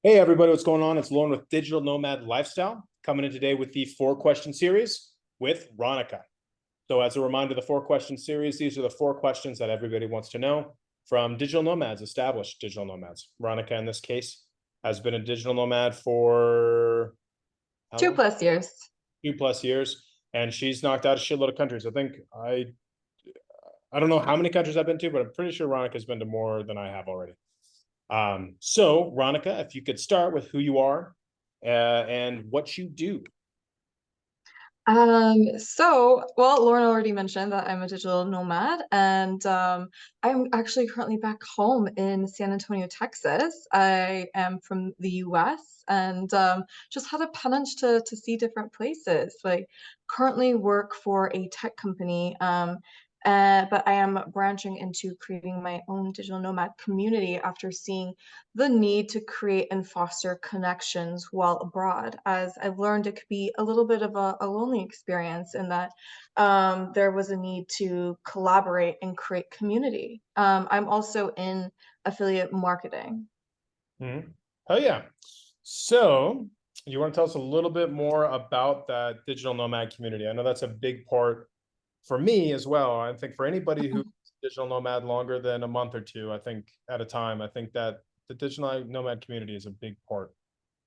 Hey everybody, what's going on? It's Lauren with Digital Nomad Lifestyle, coming in today with the 4-question series with Ranika. So as a reminder, the 4-question series, these are the 4 questions that everybody wants to know from digital nomads, established digital nomads. Ranika, in this case, has been a digital nomad for how Two long? plus years. 2+ years, and she's knocked out a shitload of countries. I don't know how many countries I've been to, but I'm pretty sure Ronika's been to more than I have already. So, Ronica, if you could start with who you are and what you do. Well, Lauren already mentioned that I'm a digital nomad, and I'm actually currently back home in San Antonio, Texas. I am from the US and just had a penchant to see different places. Like, currently work for a tech company, but I am branching into creating my own digital nomad community after seeing the need to create and foster connections while abroad, as I've learned it could be a little bit of a lonely experience in that there was a need to collaborate and create community. I'm also in affiliate marketing. Mm-hmm. Oh, yeah. So, you want to tell us a little bit more about that digital nomad community? I know that's a big part for me as well. I think for anybody who's digital nomad longer than a month or two, I think at a time, I think that the digital nomad community is a big part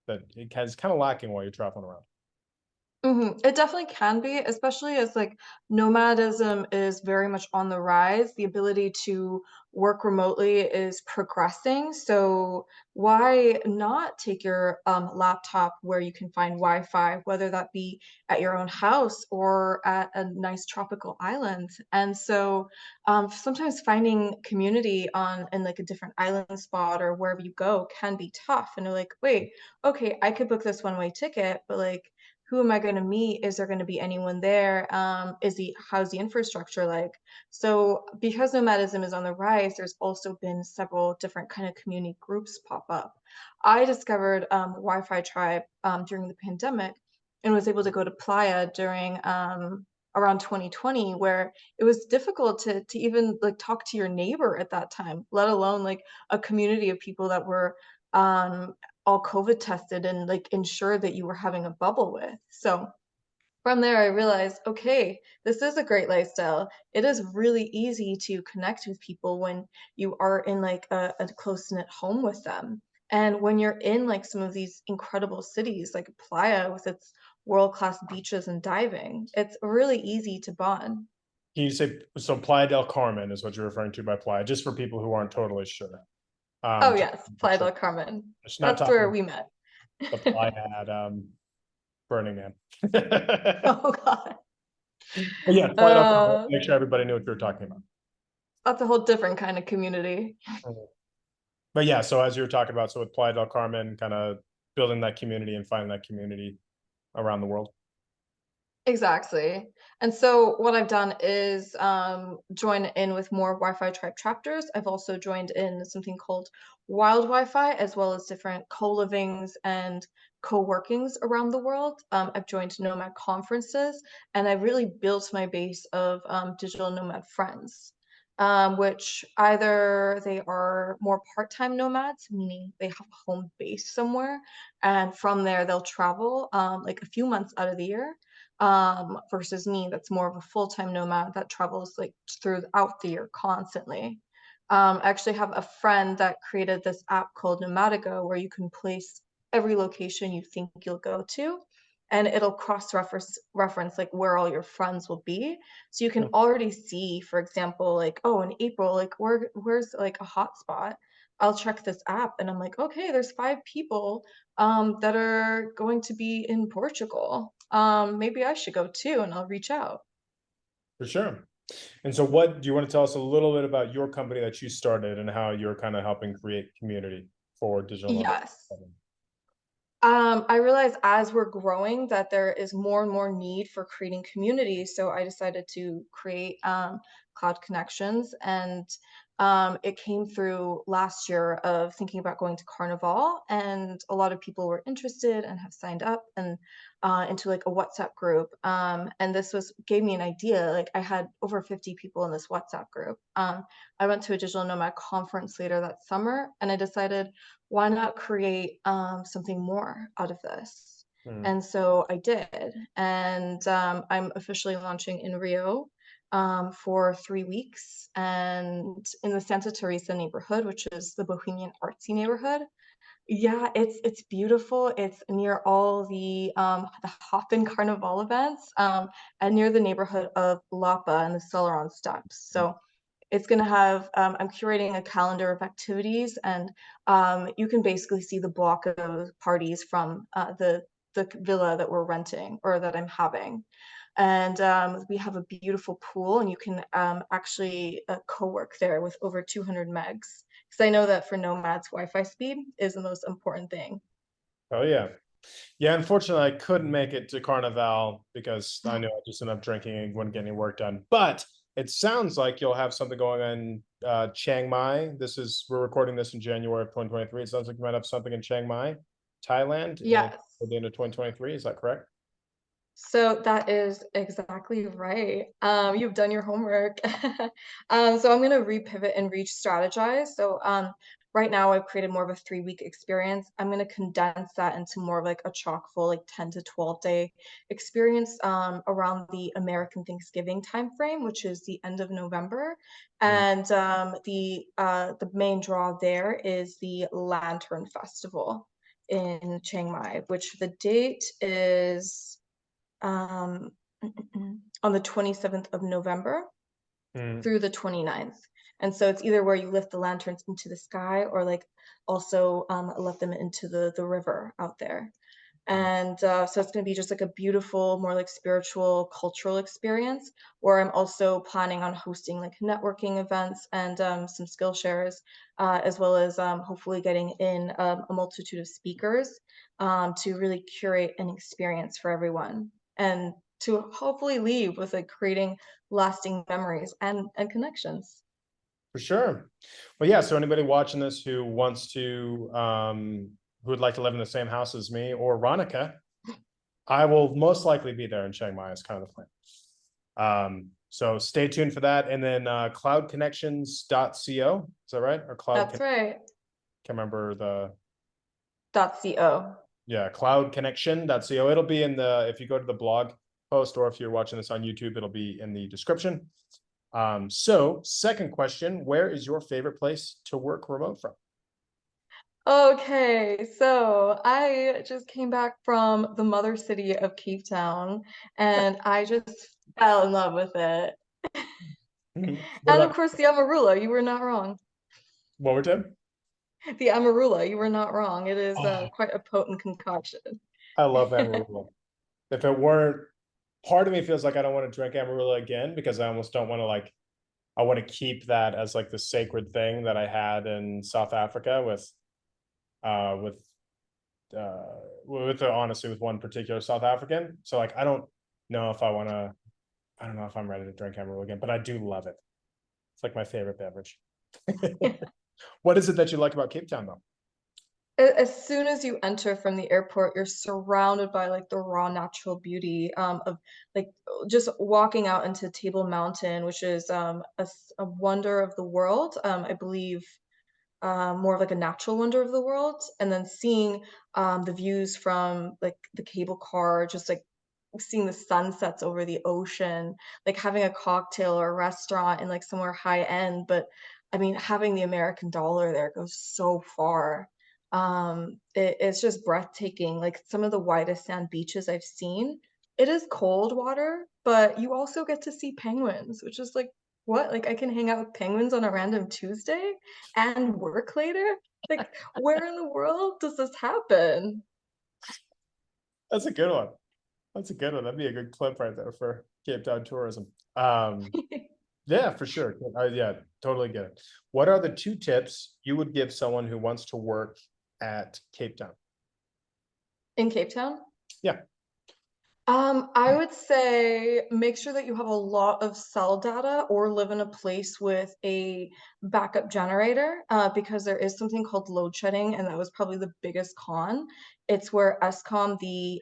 that it is kind of lacking while you're traveling around. It definitely can be, especially as like nomadism is very much on the rise. The ability to work remotely is progressing. So why not take your laptop where you can find Wi-Fi, whether that be at your own house or at a nice tropical island? And so sometimes finding community on in like a different island spot or wherever you go can be tough. And you're like, wait, okay, I could book this one-way ticket, but like who am I going to meet? Is there going to be anyone there? How's the infrastructure like? So because nomadism is on the rise, there's also been several different kind of community groups pop up. I discovered Wi-Fi Tribe during the pandemic and was able to go to Playa during around 2020, where it was difficult to even like talk to your neighbor at that time, let alone like a community of people that were um all COVID tested and like ensure that you were having a bubble with. So from there, I realized, okay, this is a great lifestyle. It is really easy to connect with people when you are in like a close-knit home with them. And when you're in like some of these incredible cities like Playa with its world-class beaches and diving, it's really easy to bond. Can you say so? Playa del Carmen is what you're referring to by Playa, just for people who aren't totally sure. Oh To yes, Playa del Carmen. It's not That's where talking we met. the Playa at Burning Man. Oh God. But yeah, Playa del Carmen. Uh, Make sure everybody knew what you're talking about. that's a whole different kind of community. But yeah, so as you were talking about, so with Playa del Carmen, kind of building that community and finding that community around the world. Exactly. And so what I've done is join in with more Wi-Fi tribe chapters. I've also joined in something called Wild Wi-Fi, as well as different co-livings and co-workings around the world. I've joined Nomad conferences, and I really built my base of digital nomad friends, which either they are more part-time nomads, meaning they have a home base somewhere, and from there they'll travel like a few months out of the year versus me that's more of a full-time nomad that travels like throughout the year constantly. I actually have a friend that created this app called Nomadigo where you can place every location you think you'll go to and it'll cross reference like where all your friends will be. So you can already see, for example, like, oh, in April, like where's like a hot spot? I'll check this app and I'm like, okay, there's 5 people that are going to be in Portugal. Maybe I should go too, and I'll reach out. For sure. And so what do you want to tell us a little bit about your company that you started and how you're kind of helping create community for digital nomad? Yes. I realize as we're growing that there is more and more need for creating community. So I decided to create Cloud Connections. And It came through last year of thinking about going to Carnival, and a lot of people were interested and have signed up and into like a WhatsApp group. And this was gave me an idea. Like I had over 50 people in this WhatsApp group. I went to a digital nomad conference later that summer, and I decided why not create something more out of this. Mm. And so I did, and I'm officially launching in Rio for 3 weeks, and in the Santa Teresa neighborhood, which is the Bohemian artsy neighborhood. Yeah, it's beautiful. It's near all the Hoppin' Carnival events, and near the neighborhood of Lapa and the Celeron Steps. So it's gonna have I'm curating a calendar of activities, and you can basically see the block of parties from the villa that we're renting or that I'm having. And we have a beautiful pool, and you can actually co-work there with over 200 megs. Because I know that for nomads, Wi-Fi speed is the most important thing. Oh yeah. Yeah, unfortunately, I couldn't make it to Carnival because I know I just ended up drinking and wouldn't get any work done. But it sounds like you'll have something going on Chiang Mai. We're recording this in January of 2023. It sounds like you might have something in Chiang Mai, Thailand, Yes. at the end of 2023. Is that correct? So that is exactly right. You've done your homework. So I'm going to repivot and re-strategize. So right now I've created more of a 3 week experience. I'm going to condense that into more of like a chock full, like 10 to 12 day experience around the American Thanksgiving timeframe, which is the end of November. Mm, And the main draw there is the Lantern Festival in Chiang Mai, which the date is um, on the 27th of November mm, through the 29th. And so it's either where you lift the lanterns into the sky or like also let them into the river out there. mm. And so it's going to be just like a beautiful, more like spiritual, cultural experience where I'm also planning on hosting like networking events and some skill shares, as well as hopefully getting in a multitude of speakers to really curate an experience for everyone and to hopefully leave with like creating lasting memories and connections. For sure. Well, yeah. So anybody watching this who wants to, who would like to live in the same house as me or Ranika, I will most likely be there in Chiang Mai is kind of the plan. So stay tuned for that. And then cloudconnections.co, is that right? Or That's right. can't remember the, .co. yeah, cloudconnection.co. It'll be in the, if you go to the blog post, or if you're watching this on YouTube, it'll be in the description. So second question, where is your favorite place to work remote from? Okay, so I just came back from the mother city of Cape Town, and I just fell in love with it. What And of about course, the Amarula, you were not wrong. one more time? The Amarula, you were not wrong. It is Oh, quite a potent concoction. I love Amarillo. If it weren't, part of me feels like I don't want to drink Amarillo again because I almost don't want to like, I want to keep that as like the sacred thing that I had in South Africa uh with with honestly with one particular South African. So like I don't know if I want to, I don't know if I'm ready to drink Amarillo again, but I do love it. It's like my favorite beverage. What is it that you like about Cape Town though? As soon as you enter from the airport, you're surrounded by like the raw natural beauty of like just walking out into Table Mountain, which is a wonder of the world. I believe more of like a natural wonder of the world, and then seeing the views from like the cable car, just like seeing the sunsets over the ocean, like having a cocktail or a restaurant in like somewhere high end. But I mean, having the American dollar there goes so far. It's just breathtaking. Like some of the widest sand beaches I've seen. It is cold water, but you also get to see penguins, which is like what? Like I can hang out with penguins on a random Tuesday and work later? Like where in the world does this happen? That's a good one. That's a good one. That'd be a good clip right there for Cape Town tourism. Yeah, for sure. Yeah, totally get it. What are the two tips you would give someone who wants to work at Cape Town? In Cape Town? Yeah. I would say make sure that you have a lot of cell data or live in a place with a backup generator, because there is something called load shedding, and that was probably the biggest con. It's where ESCOM, the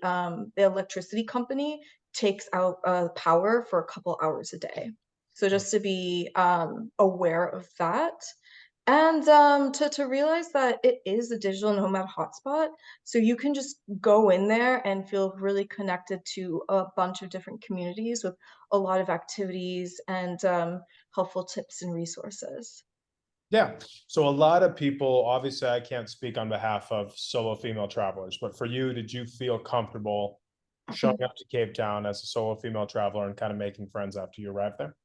electricity company, takes out power for a couple hours a day. So just to be aware of that. And to realize that it is a digital nomad hotspot, so you can just go in there and feel really connected to a bunch of different communities with a lot of activities and helpful tips and resources. Yeah. So a lot of people, obviously, I can't speak on behalf of solo female travelers, but for you, did you feel comfortable showing up to Cape Town as a solo female traveler and kind of making friends after you arrived there?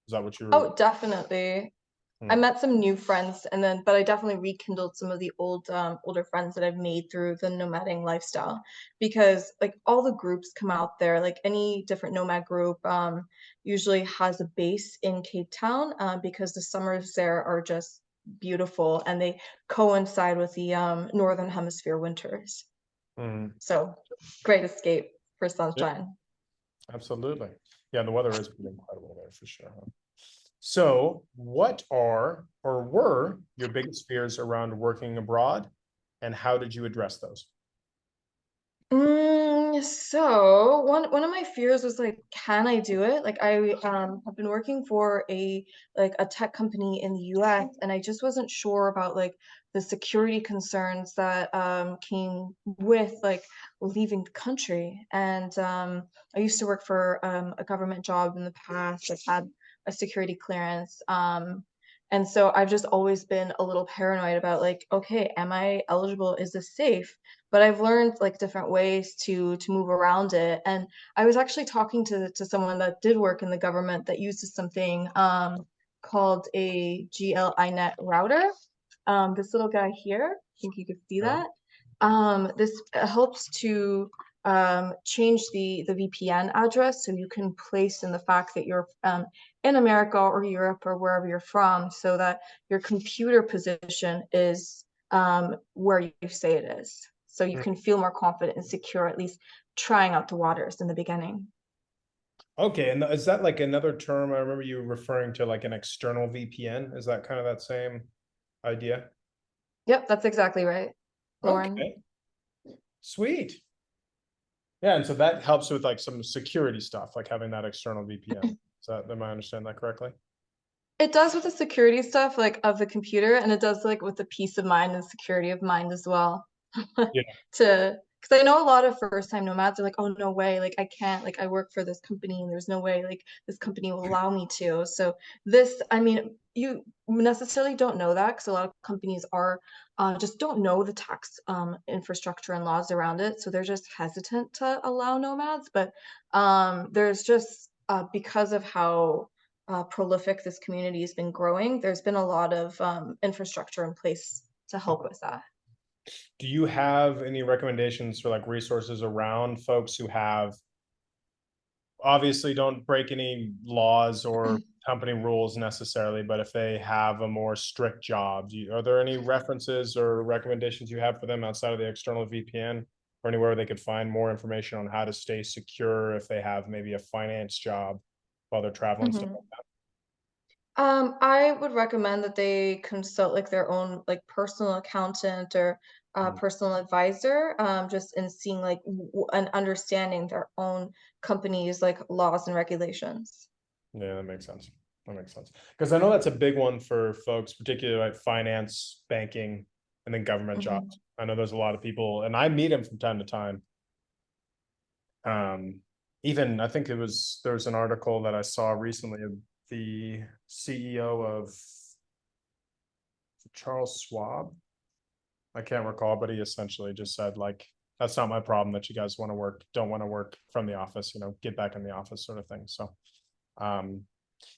Is that what you were? Oh, definitely. I Hmm. met some new friends and then but I definitely rekindled some of the older friends that I've made through the nomading lifestyle because like all the groups come out there, like any different nomad group usually has a base in Cape Town because the summers there are just beautiful and they coincide with the Northern Hemisphere winters. Hmm. So great escape for Yeah, sunshine. absolutely. Yeah, the weather is pretty incredible there for sure. Huh? So, what are or were your biggest fears around working abroad, and how did you address those? So one of my fears was like, can I do it? Like I have been working for a tech company in the US and I just wasn't sure about like the security concerns that came with like leaving the country. And I used to work for a government job in the past. I've had a security clearance. And so I've just always been a little paranoid about like, okay, am I eligible? Is this safe? But I've learned like different ways to move around it. And I was actually talking to someone that did work in the government that uses something called a GLINet router. This little guy here, I think you could see Okay. that. This helps to change the VPN address so you can place in the fact that you're in America or Europe or wherever you're from so that your computer position is where you say it is. So you Mm. can feel more confident and secure, at least trying out the waters in the beginning. Okay, and is that like another term? I remember you referring to like an external VPN. Is that kind of that same idea? Yep, that's exactly right, Lauren. Okay, sweet. Yeah, and so that helps with like some security stuff, like having that external VPN. Is that, am I understand that correctly? It does with the security stuff, like of the computer, and it does like with the peace of mind and security of mind as well. Yeah. To because I know a lot of first time nomads are like, oh no way, like I can't, like I work for this company and there's no way like this company will allow me to. So this, I mean, you necessarily don't know that because a lot of companies are just don't know the tax infrastructure and laws around it. So they're just hesitant to allow nomads. But there's just because of how prolific this community has been growing, there's been a lot of infrastructure in place to help with that. Do you have any recommendations for like resources around folks who have obviously don't break any laws or company rules necessarily, but if they have a more strict job, are there any references or recommendations you have for them outside of the external VPN or anywhere they could find more information on how to stay secure if they have maybe a finance job while they're traveling stuff Mhm. like that? I would recommend that they consult like their own like personal accountant or Mm. personal advisor, just in seeing like and understanding their own company's like laws and regulations. Yeah, that makes sense. That makes sense. Because I know that's a big one for folks, particularly like finance, banking, and then government Mhm. jobs. I know there's a lot of people, and I meet them from time to time. Um, Even I think there was an article that I saw recently of the CEO of Charles Schwab. I can't recall, but he essentially just said like, "That's not my problem that you guys want to work, don't want to work from the office. You know, get back in the office," sort of thing. So, um,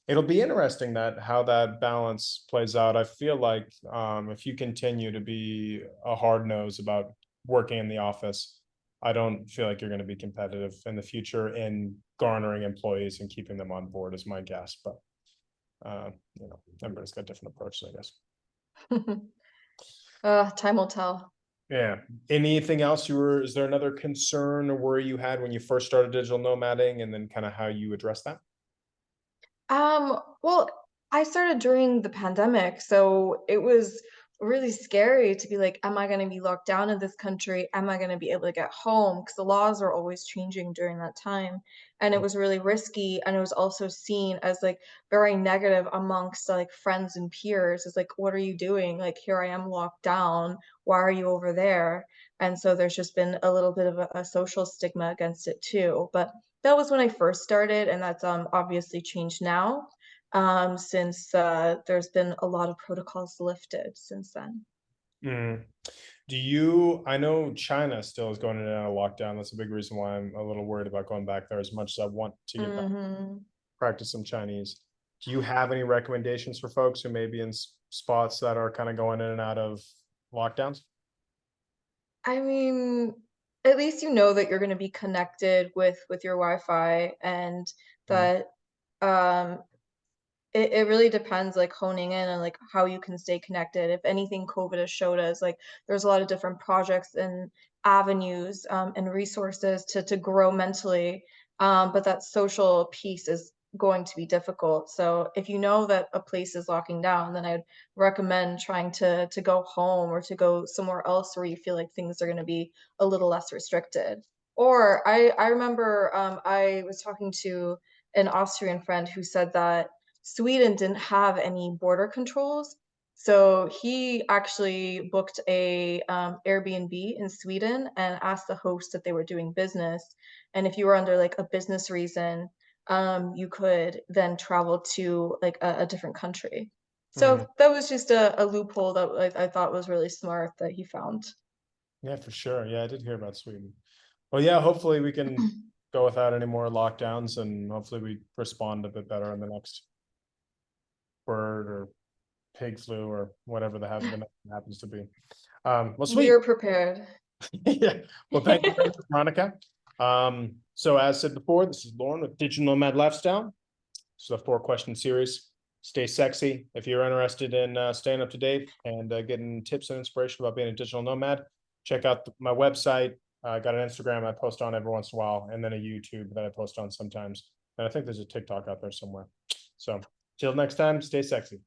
it'll be interesting that how that balance plays out. I feel like if you continue to be a hard nose about working in the office, I don't feel like you're going to be competitive in the future in garnering employees and keeping them on board, is my guess. But you know, everybody's got different approaches, I guess. Time will tell. Yeah. Anything else is there another concern or worry you had when you first started digital nomading, and then kind of how you address that? Well, I started during the pandemic, so it was really scary to be like, am I going to be locked down in this country? Am I going to be able to get home? Because the laws are always changing during that time. And it was really risky. And it was also seen as like very negative amongst like friends and peers. It's like, what are you doing? Like, here I am locked down. Why are you over there? And so there's just been a little bit of a social stigma against it too. But that was when I first started, and that's obviously changed now, since there's been a lot of protocols lifted since then. Mm. I know China still is going in and out of lockdown. That's a big reason why I'm a little worried about going back there as much as I want to get back, Hmm. practice some Chinese. Do you have any recommendations for folks who may be in spots that are kind of going in and out of lockdowns? I mean, at least you know that you're going to be connected with your Wi-Fi, and Mm, that um, it really depends, like, honing in on, like, how you can stay connected. If anything, COVID has showed us, like, there's a lot of different projects and avenues, and resources to grow mentally, but that social piece is going to be difficult. So if you know that a place is locking down, then I'd recommend trying to go home or to go somewhere else where you feel like things are gonna be a little less restricted. Or I remember, I was talking to an Austrian friend who said that Sweden didn't have any border controls, so he actually booked a Airbnb in Sweden and asked the host if they were doing business. And if you were under like a business reason, you could then travel to like a different country. mm. So that was just a loophole that I thought was really smart that he found. Yeah, for sure. Yeah, I did hear about Sweden. Well, yeah, hopefully we can go without any more lockdowns, and hopefully we respond a bit better in the next bird or pig flu or whatever the next one happens to be. Well, We sweet. are prepared. Yeah. Well, thank you very much, Monica. So as said before, this is Lauren with Digital Nomad Lifestyle. So the 4-question series. Stay sexy. If you're interested in staying up to date and getting tips and inspiration about being a digital nomad, check out my website. I got an Instagram I post on every once in a while, and then a YouTube that I post on sometimes. And I think there's a TikTok out there somewhere. So till next time, stay sexy.